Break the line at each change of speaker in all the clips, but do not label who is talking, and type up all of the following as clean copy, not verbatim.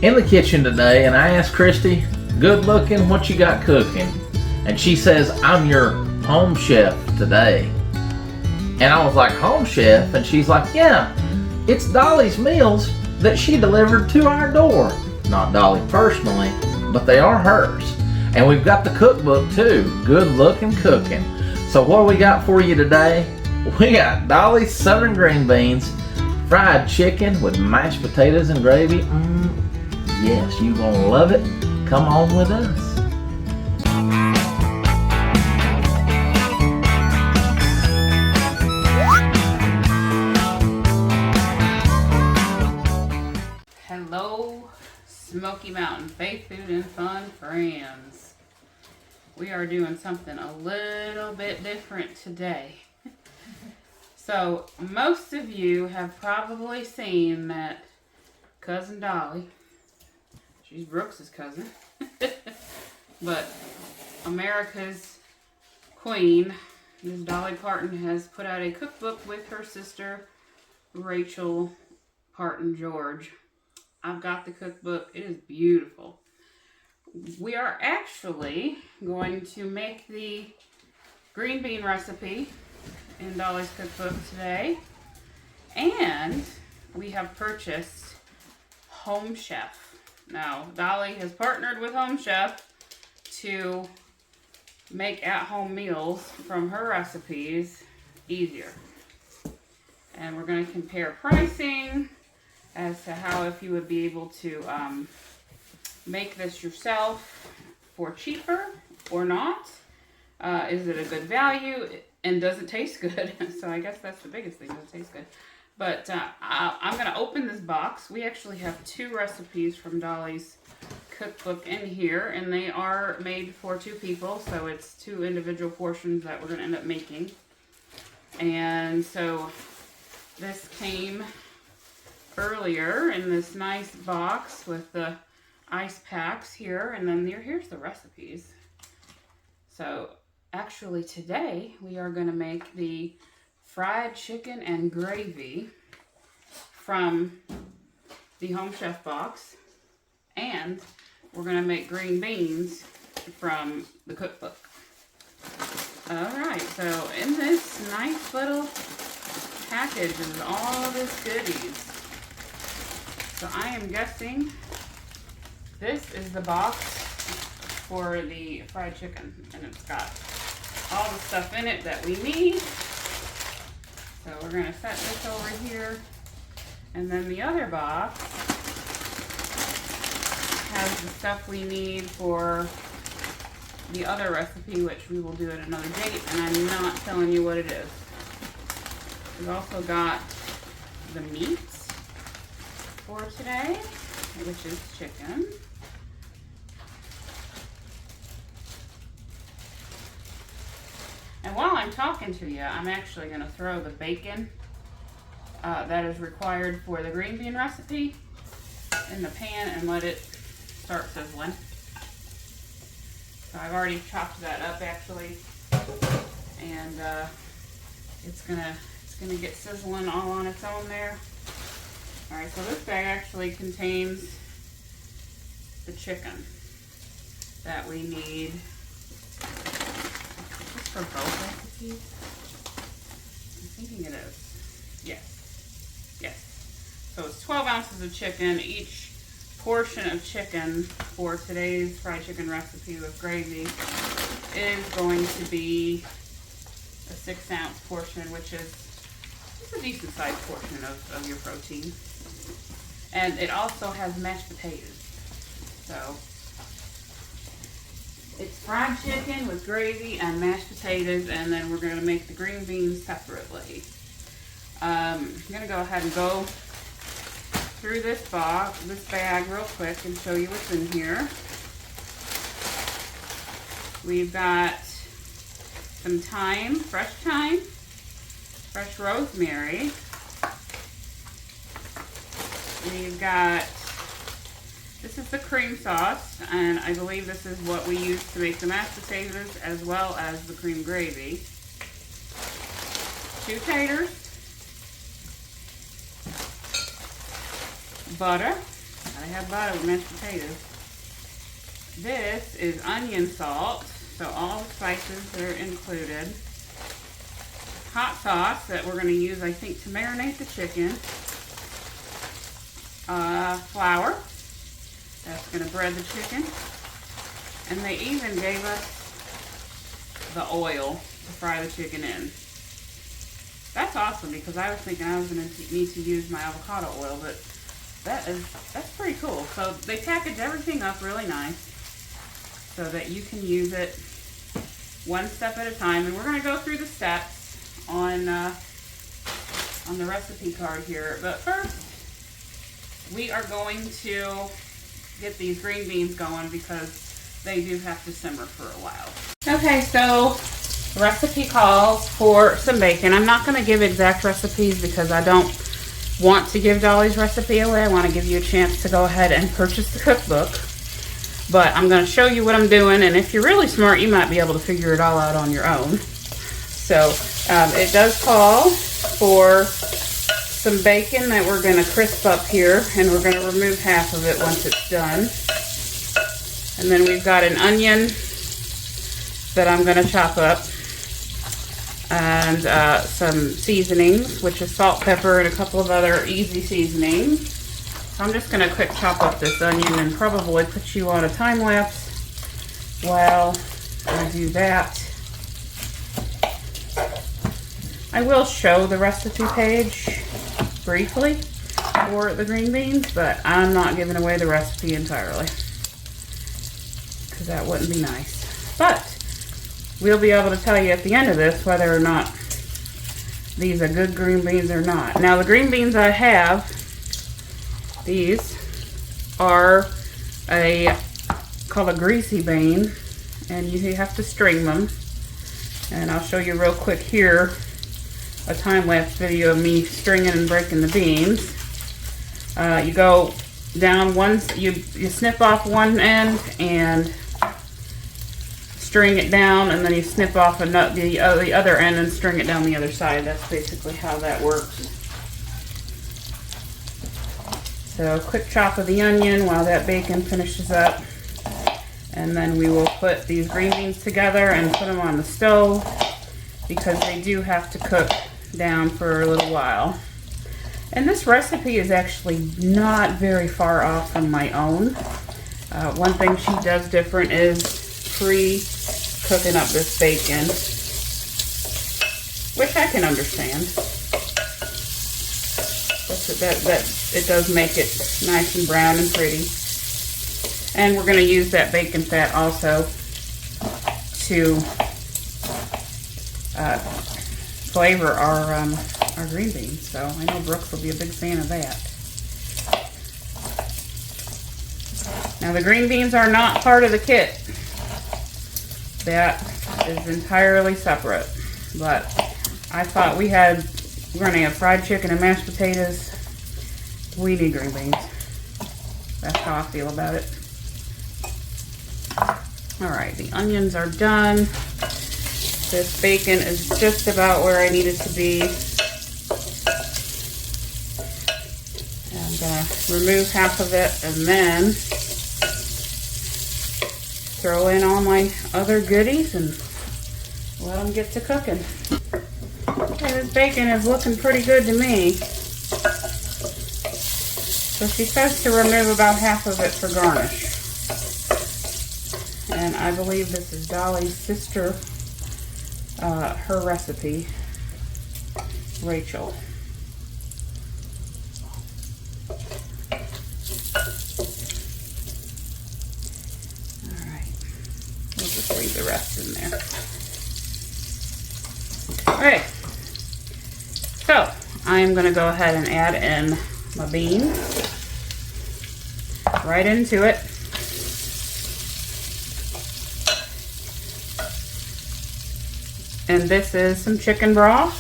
in the kitchen today, and I asked Christy, good looking, what you got cooking? And she says, I'm your home chef today. And I was like, home chef? And she's like, yeah, it's Dolly's meals that she delivered to our door. Not Dolly personally, but they are hers. And we've got the cookbook too, Good Lookin Cookin. So what we got for you today? We got Dolly's southern green beans, fried chicken with mashed potatoes and gravy. Yes, you're gonna love it. Come on with us.
Hello, Smoky Mountain Faith Food and Fun friends. We are doing something a little bit different today. So, most of you have probably seen that cousin Dolly, she's Brooks's cousin, but America's queen, Miss Dolly Parton, has put out a cookbook with her sister, Rachel Parton George. I've got the cookbook. It is beautiful. We are actually going to make the green bean recipe in Dolly's cookbook today. And we have purchased Home Chef. Now, Dolly has partnered with Home Chef to make at-home meals from her recipes easier. And we're going to compare pricing as to how if you would be able to make this yourself for cheaper or not. Is it a good value and does it taste good? So I guess that's the biggest thing, does it taste good? But I'm going to open this box. We actually have 2 recipes from Dolly's cookbook in here, and they are made for 2 people, so it's 2 individual portions that we're going to end up making. And so this came earlier in this nice box with the ice packs here, and then here's the recipes. So actually today we are going to make the fried chicken and gravy from the Home Chef box, and we're going to make green beans from the cookbook. Alright, so in this nice little package is all this goodies. So I am guessing this is the box for the fried chicken, and it's got all the stuff in it that we need. So we're going to set this over here, and then the other box has the stuff we need for the other recipe, which we will do at another date, and I'm not telling you what it is. We've also got the meats for today, which is chicken. And while I'm talking to you, I'm actually going to throw the bacon that is required for the green bean recipe in the pan and let it start sizzling. So I've already chopped that up actually, and it's gonna get sizzling all on its own there. All right, so this bag actually contains the chicken that we need. For both recipes? I'm thinking it is. Yes. So it's 12 ounces of chicken. Each portion of chicken for today's fried chicken recipe with gravy is going to be a 6-ounce portion, which is a decent sized portion of your protein. And it also has mashed potatoes. So it's fried chicken with gravy and mashed potatoes, and then we're going to make the green beans separately. I'm going to go ahead and go through this bag real quick and show you what's in here. We've got some thyme, fresh rosemary. We've got, this is the cream sauce, and I believe this is what we use to make the mashed potatoes as well as the cream gravy. 2 taters, butter, Gotta have butter with mashed potatoes. This is onion salt, so all the spices are included. Hot sauce that we're going to use, I think, to marinate the chicken. Flour. That's going to bread the chicken. And they even gave us the oil to fry the chicken in. That's awesome, because I was thinking I was going to need to use my avocado oil, but that's pretty cool. So they package everything up really nice so that you can use it one step at a time. And we're going to go through the steps on the recipe card here. But first, we are going to get these green beans going because they do have to simmer for a while. Okay, so the recipe calls for some bacon. I'm not going to give exact recipes because I don't want to give Dolly's recipe away. I want to give you a chance to go ahead and purchase the cookbook. But I'm going to show you what I'm doing, and if you're really smart, you might be able to figure it all out on your own. So it does call for some bacon that we're going to crisp up here, and we're going to remove half of it once it's done. And then we've got an onion that I'm going to chop up, and some seasonings, which is salt, pepper, and a couple of other easy seasonings. So I'm just going to quick chop up this onion and probably put you on a time lapse while I do that. I will show the recipe page briefly for the green beans, but I'm not giving away the recipe entirely because that wouldn't be nice. But we'll be able to tell you at the end of this whether or not these are good green beans or not. Now the green beans I have, these are called a greasy bean, and you have to string them. And I'll show you real quick here a time-lapse video of me stringing and breaking the beans. You go down you snip off one end and string it down, and then you snip off the other end and string it down the other side. That's basically how that works. So quick chop of the onion while that bacon finishes up, and then we will put these green beans together and put them on the stove because they do have to cook down for a little while. And this recipe is actually not very far off from my own. One thing she does different is pre-cooking up this bacon, which I can understand. That it does make it nice and brown and pretty. And we're going to use that bacon fat also to flavor our green beans. So I know Brooks will be a big fan of that. Now the green beans are not part of the kit. That is entirely separate. But I thought we're going to have fried chicken and mashed potatoes. We need green beans. That's how I feel about it. Alright, the onions are done. This bacon is just about where I need it to be. I'm going to remove half of it and then throw in all my other goodies and let them get to cooking. Okay, this bacon is looking pretty good to me. So she says to remove about half of it for garnish. And I believe this is Dolly's sister, her recipe, Rachel. Alright, we'll just leave the rest in there. Alright, so I am going to go ahead and add in my beans right into it. And this is some chicken broth.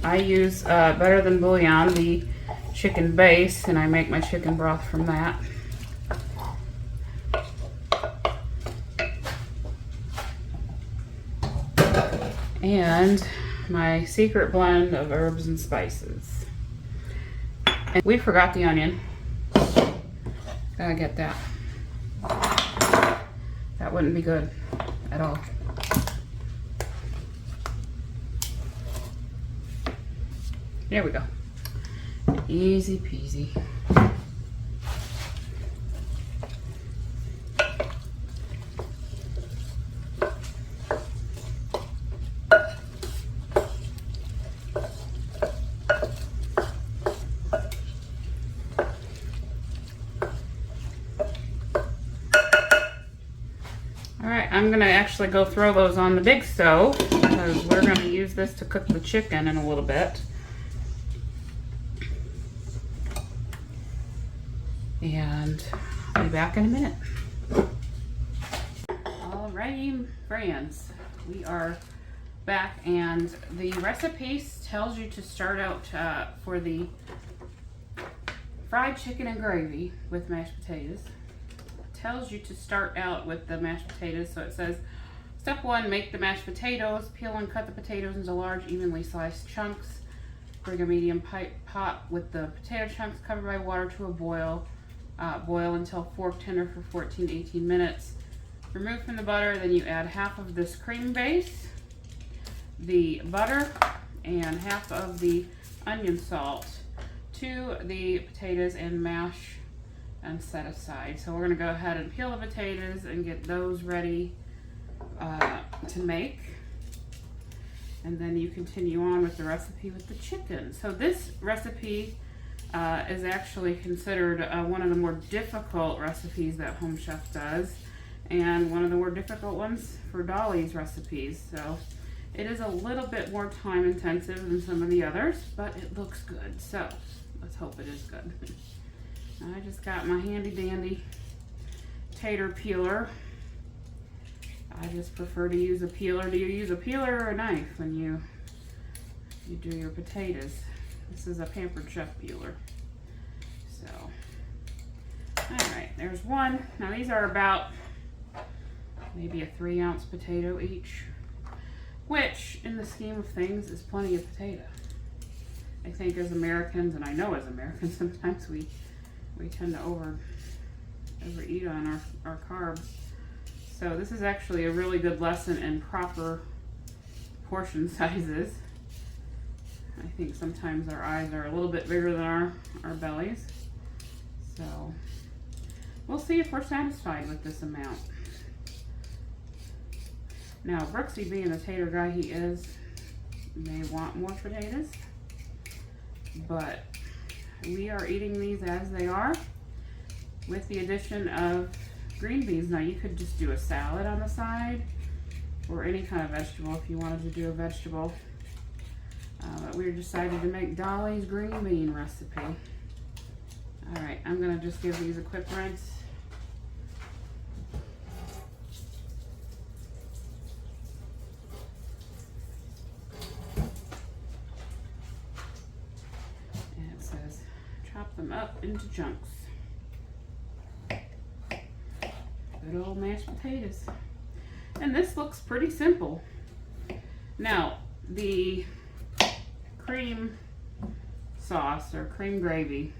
I use Better Than Bouillon, the chicken base, and I make my chicken broth from that. And my secret blend of herbs and spices. And we forgot the onion. Gotta get that. That wouldn't be good at all. There we go. Easy peasy. I'm gonna actually go throw those on the big stove because we're gonna use this to cook the chicken in a little bit. And I'll be back in a minute. Alrighty, friends, we are back, and the recipe tells you to start out for the fried chicken and gravy with mashed potatoes. Tells you to start out with the mashed potatoes. So it says, step 1, make the mashed potatoes. Peel and cut the potatoes into large, evenly sliced chunks. Bring a medium pot with the potato chunks covered by water to a boil. Boil until fork tender for 14 to 18 minutes. Remove from the butter, then you add half of this cream base, the butter, and half of the onion salt to the potatoes and mash and set aside. So we're going to go ahead and peel the potatoes and get those ready to make, and then you continue on with the recipe with the chicken. So this recipe is actually considered one of the more difficult recipes that Home Chef does, and one of the more difficult ones for Dolly's recipes. So it is a little bit more time intensive than some of the others, but it looks good, so let's hope it is good. I just got my handy dandy tater peeler. I just prefer to use a peeler. Do you use a peeler or a knife when you do your potatoes? This is a Pampered Chef peeler. So, all right, there's one. Now these are about maybe a 3-ounce potato each, which in the scheme of things is plenty of potato. I think as Americans, and I know as Americans, sometimes we tend to overeat on our carbs. So this is actually a really good lesson in proper portion sizes. I think sometimes our eyes are a little bit bigger than our bellies. So we'll see if we're satisfied with this amount. Now, Brooksy, being the tater guy he is, may want more potatoes, but we are eating these as they are with the addition of green beans. Now you could just do a salad on the side or any kind of vegetable if you wanted to do a vegetable. But we decided to make Dolly's green bean recipe. All right, I'm gonna just give these a quick rinse. Them up into chunks. Good old mashed potatoes. And this looks pretty simple. Now, the cream sauce or cream gravy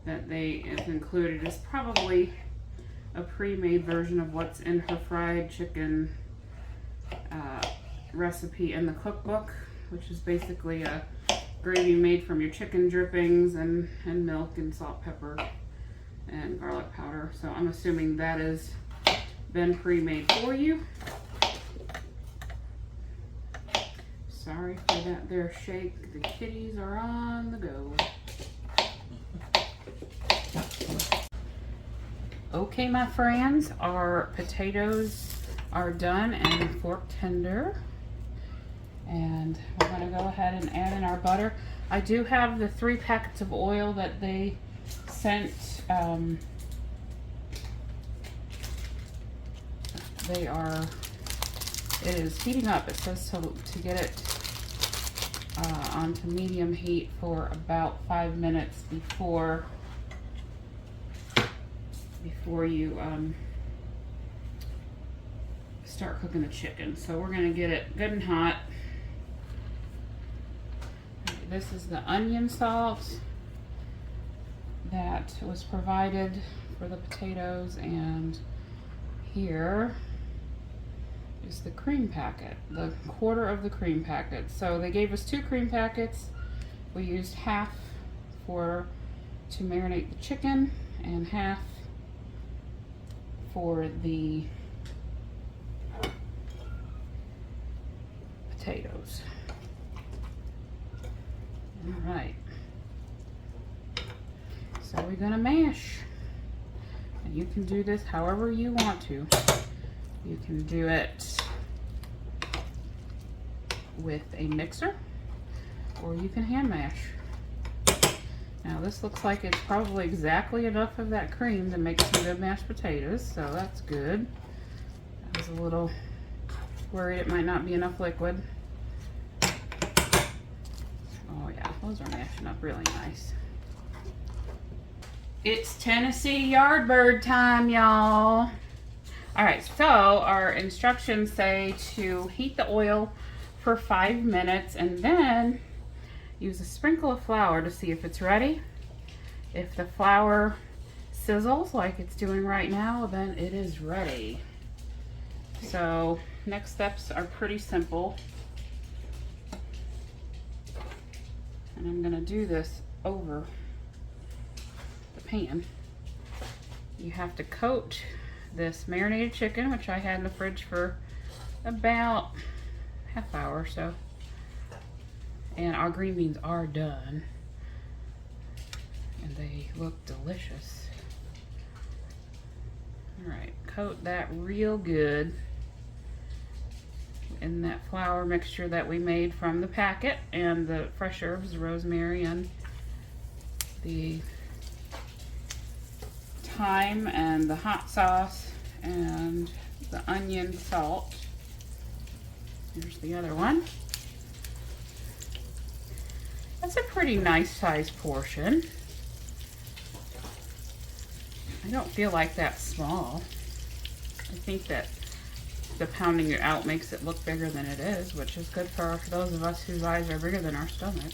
that they have included is probably a pre-made version of what's in her fried chicken recipe in the cookbook, which is basically a gravy made from your chicken drippings and milk and salt, pepper, and garlic powder. So I'm assuming that has been pre-made for you. Sorry for that there shake. The kitties are on the go. Okay, my friends, our potatoes are done and fork tender. And we're going to go ahead and add in our butter. I do have the 3 packets of oil that they sent. It is heating up. It says to get it onto medium heat for about 5 minutes before you start cooking the chicken. So we're going to get it good and hot. This is the onion salt, that was provided for the potatoes, and here is the cream packet, the quarter of the cream packet. So they gave us 2 cream packets. We used half to marinate the chicken and half for the potatoes. All right. So we're gonna mash. And you can do this however you want to. You can do it with a mixer, or you can hand mash. Now this looks like it's probably exactly enough of that cream to make some good mashed potatoes, so that's good. I was a little worried it might not be enough liquid. Oh yeah, those are mashing up really nice. It's Tennessee Yardbird time, y'all. Alright, so our instructions say to heat the oil for 5 minutes and then use a sprinkle of flour to see if it's ready. If the flour sizzles like it's doing right now, then it is ready. So next steps are pretty simple. And I'm gonna do this over the pan. You have to coat this marinated chicken, which I had in the fridge for about half hour or so. And our green beans are done. And they look delicious. Alright, coat that real good in that flour mixture that we made from the packet, and the fresh herbs, the rosemary and the thyme and the hot sauce and the onion salt. Here's the other one. That's a pretty nice size portion. I don't feel like that's small. I think that the pounding it out makes it look bigger than it is, which is good for those of us whose eyes are bigger than our stomach.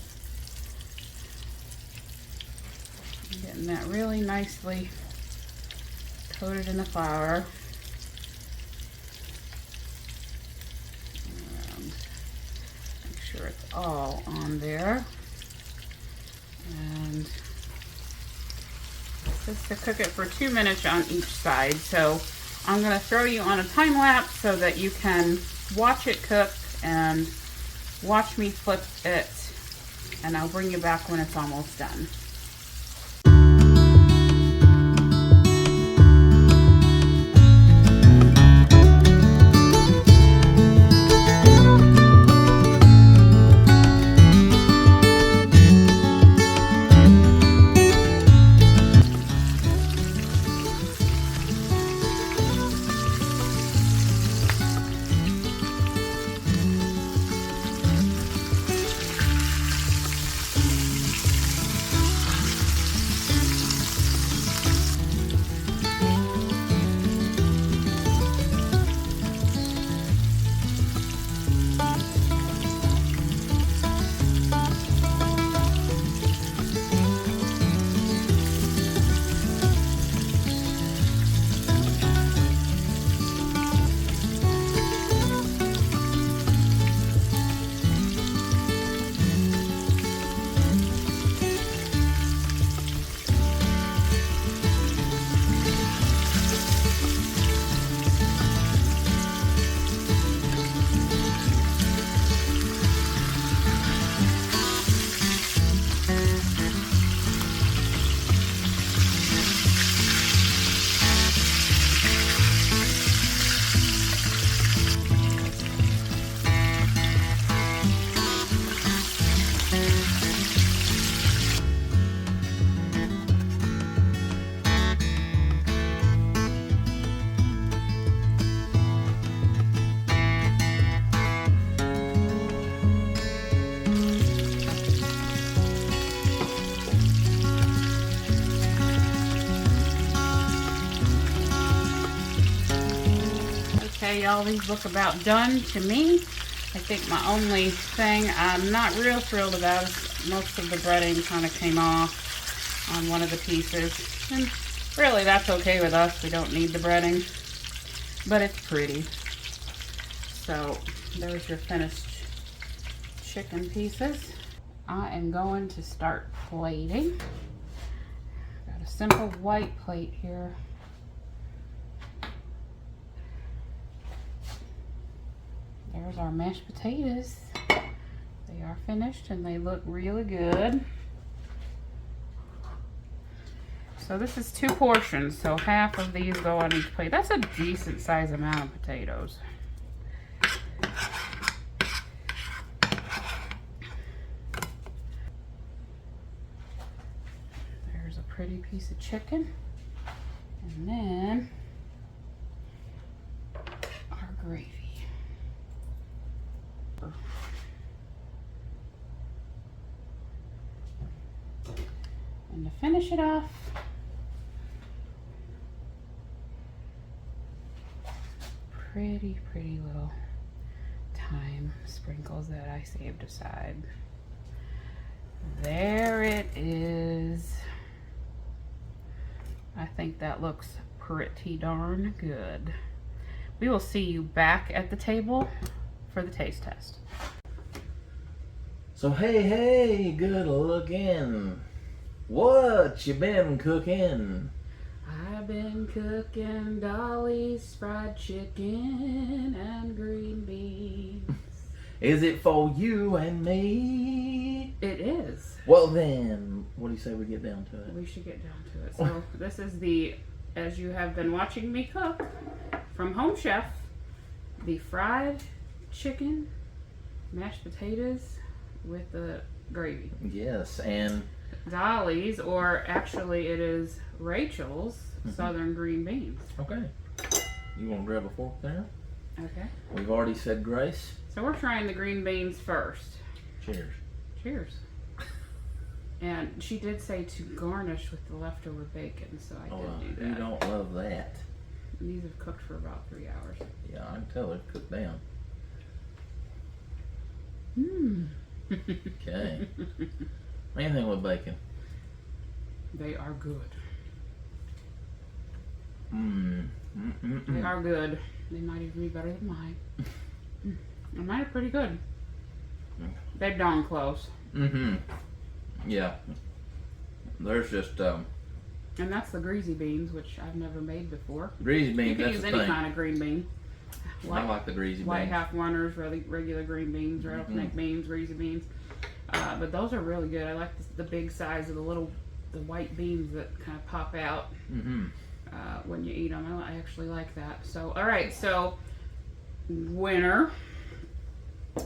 I'm getting that really nicely coated in the flour. And make sure it's all on there. And just to cook it for 2 minutes on each side. So I'm going to throw you on a time lapse so that you can watch it cook and watch me flip it, and I'll bring you back when it's almost done. Okay, y'all, these look about done to me. I think my only thing I'm not real thrilled about is most of the breading kind of came off. on one of the pieces. And really, that's okay with us. We don't need the breading, but it's pretty. So there's your finished chicken pieces. I am going to start plating. Got a simple white plate here. There's our mashed potatoes. They are finished and they look really good. So this is 2 portions, so half of these go on each plate. That's a decent size amount of potatoes. There's a pretty piece of chicken. And then our gravy. And to finish it off, pretty little thyme sprinkles that I saved aside. There it is. I think that looks pretty darn good. We will see you back at the table for the taste test.
So hey, good looking. What you been cooking?
I've been cooking Dolly's fried chicken and green beans.
Is it for you and me?
It is.
Well then, what do you say we get down to it?
We should get down to it. So this is the, as you have been watching me cook, from Home Chef, the fried chicken, mashed potatoes with the gravy.
Yes, and
Dolly's, or actually it is Rachel's, southern green beans.
okay. You want to grab a fork there?
Okay.
We've already said grace.
So we're trying the green beans first.
Cheers.
Cheers. And she did say to garnish with the leftover bacon, so I did do that.
You don't love that.
And these have cooked for about 3 hours.
Yeah, I can tell they're cooked down.
Mmm.
Okay. Anything with bacon.
They are good.
They
They are good. They might even be better than mine. And mine are pretty good. They're darn close.
Yeah. There's just
And that's the greasy beans, which I've never made before.
greasy beans.
You can
That's
use
the
any
thing.
kind of green bean.
I like the greasy
White
beans.
half runners, regular green beans, rattlesnake beans, greasy beans. But those are really good. I like the big size of the white beans that kind of pop out when you eat them. I actually like that. So, all right. So, winner.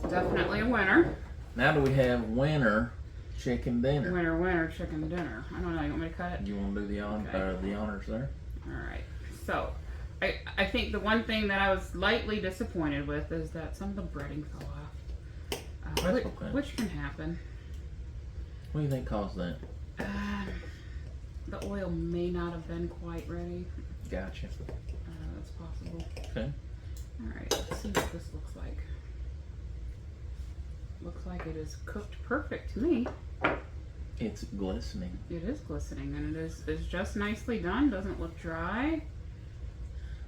Definitely a winner.
Now do we have winter chicken dinner?
Winner chicken dinner. I don't know. You want me to cut it?
You want to do the honors there?
All right. So, I think the one thing that I was lightly disappointed with is that some of the breading fell off.
That's okay.
Which can happen.
What do you think caused that?
The oil may not have been quite ready.
Gotcha.
That's possible.
Okay.
All right, let's see what this looks like. Looks like it is cooked perfect to me.
It's glistening.
It is glistening, and it's just nicely done. Doesn't look dry.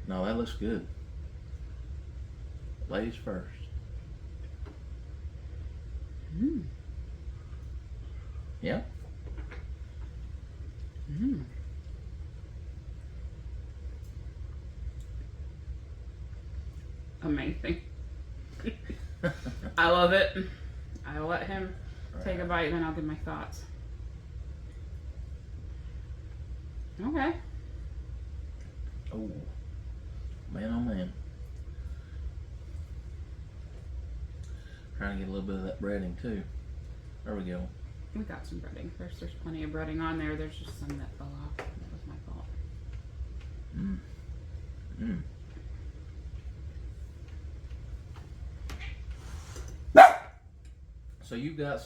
No, that looks good. Ladies first. Yeah?
Amazing. I love it. I'll let him take a bite, and then I'll give my thoughts. Okay.
Oh, man, oh man. Trying to get a little bit of that breading too. There we go.
We got some breading. There's plenty of breading on there. There's just some that fell off. That was my fault.
So you got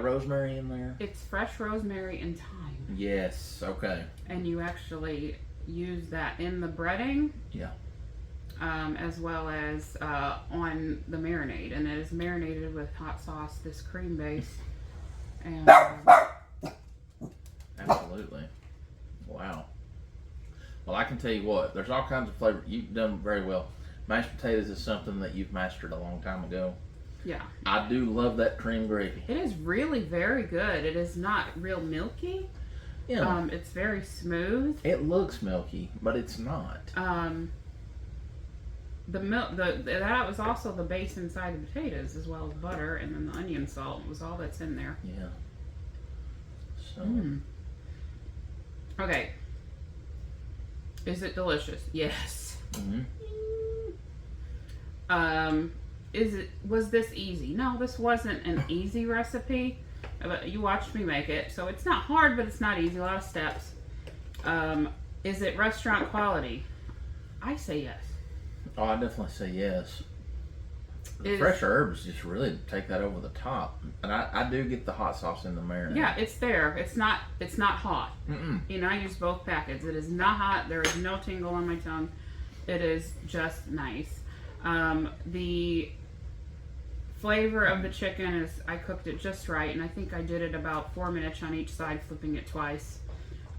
rosemary in there?
It's fresh rosemary and thyme.
Yes, okay.
And you actually use that in the breading.
Yeah.
As well as on the marinade. And it is marinated with hot sauce, this cream base. And
Absolutely. Wow. Well, I can tell you what, there's all kinds of flavor. You've done very well. Mashed potatoes is something that you've mastered a long time ago.
Yeah.
I do love that cream gravy.
It is really very good. It is not real milky.
Yeah.
It's very smooth.
It looks milky, but it's not.
The milk, that was also the base inside the potatoes, as well as butter, and then the onion salt was all that's in there.
Yeah. So.
Okay. Is it delicious? Yes. Was this easy? No, this wasn't an easy recipe. But you watched me make it, so it's not hard, but it's not easy. A lot of steps. Is it restaurant quality? I say yes.
Oh, I definitely say yes. The fresh herbs just really take that over the top, and I do get the hot sauce in the marinade.
Yeah, it's there. It's not hot. You know, I use both packets. It is not hot. There is no tingle on my tongue. It is just nice. The flavor of the chicken is, I cooked it just right, and I think I did it about 4 minutes on each side, flipping it twice.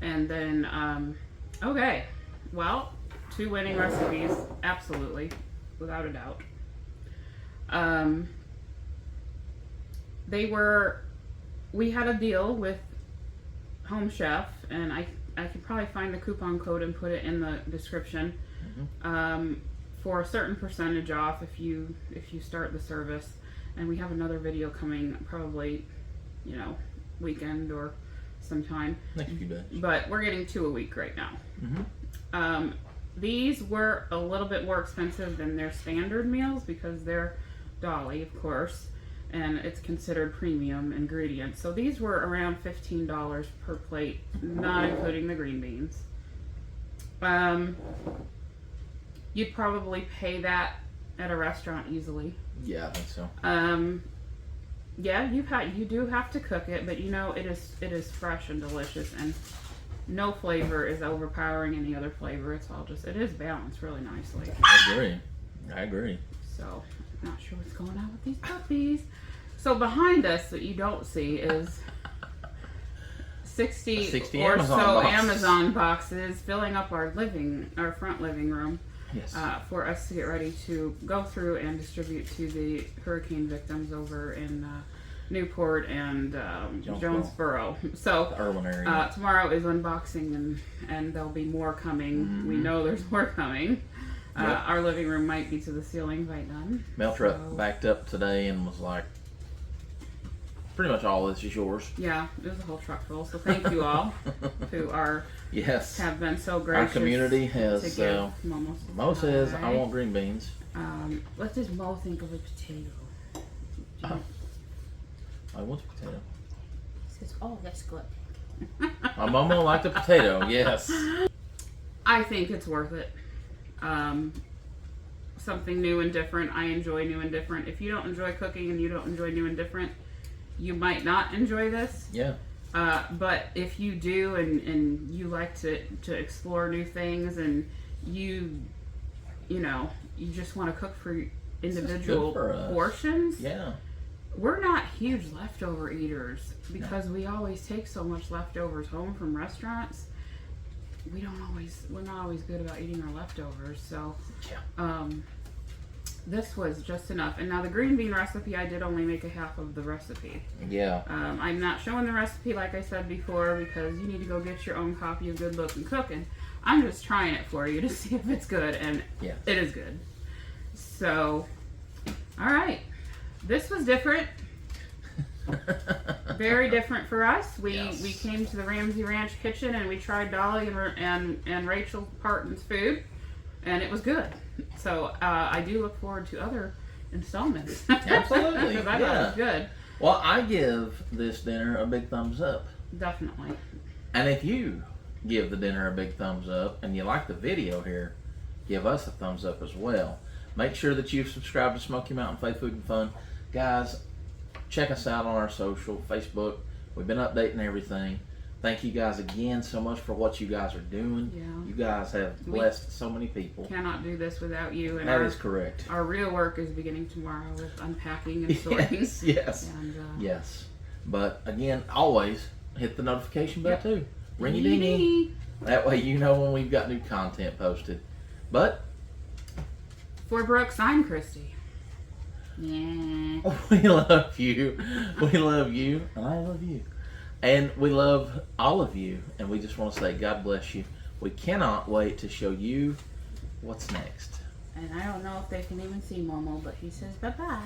And then, okay, well, 2 winning recipes, absolutely, without a doubt. We had a deal with Home Chef, and I could probably find the coupon code and put it in the description, for a certain percentage off if you start the service. And we have another video coming, probably, you know, weekend or sometime.
Next few days.
But we're getting 2 a week right now. These were a little bit more expensive than their standard meals because they're Dolly, of course, and it's considered premium ingredients. So these were around $15 per plate, not including the green beans. You'd probably pay that at a restaurant easily.
Yeah, I think so.
Yeah, you do have to cook it, but you know it is fresh and delicious, and no flavor is overpowering any other flavor. It is balanced really nicely.
I agree.
So, I'm not sure what's going on with these puppies. So behind us, that you don't see, is 60 or so Amazon boxes filling up our front living room.
Yes.
For us to get ready to go through and distribute to the hurricane victims over in Newport and Jonesboro. So
the Irwin area.
Tomorrow is unboxing, and there'll be more coming. We know there's more coming. Our living room might be to the ceiling by then.
Mail truck backed up today and was like, pretty much all this is yours.
Yeah, it was a whole truck full. So thank you all who have been so gracious.
Our community has.
Mo
says, I want green beans.
What does Mo think of a potato?
I want a potato.
He says, oh, that's good.
My mama liked a potato, yes.
I think it's worth it. Something new and different. I enjoy new and different. If you don't enjoy cooking and you don't enjoy new and different, you might not enjoy this.
Yeah.
But if you do and you like to explore new things, and you just want to cook for individual portions.
Yeah.
We're not huge leftover eaters because we always take so much leftovers home from restaurants. We're not always good about eating our leftovers. So this was just enough. And now the green bean recipe, I did only make a half of the recipe.
Yeah.
I'm not showing the recipe like I said before because you need to go get your own copy of Good Lookin Cookin. I'm just trying it for you to see if it's good, and it is good. So, all right. This was different. Very different for us. We came to the Ramsey Ranch Kitchen and we tried Dolly and Rachel Parton's food, and it was good. So I do look forward to other installments.
Absolutely.
Because I thought it was good.
Well, I give this dinner a big thumbs up.
Definitely.
And if you give the dinner a big thumbs up and you like the video here, give us a thumbs up as well. Make sure that you've subscribed to Smoky Mountain Faith Food and Fun. Guys, check us out on our social, Facebook. We've been updating everything. Thank you guys again so much for what you guys are doing. Yeah. You guys have blessed so many people.
Cannot do this without you. And
that is correct.
Our real work is beginning tomorrow with unpacking and sorting.
Yes. And, yes. But again, always hit the notification bell too. Ringy dingy. That way you know when we've got new content posted. But
For Brooks, I'm Christy. Yeah.
we love you. We love you. And I love you. And we love all of you. And we just want to say God bless you. We cannot wait to show you what's next.
And I don't know if they can even see Momo, but he says bye-bye.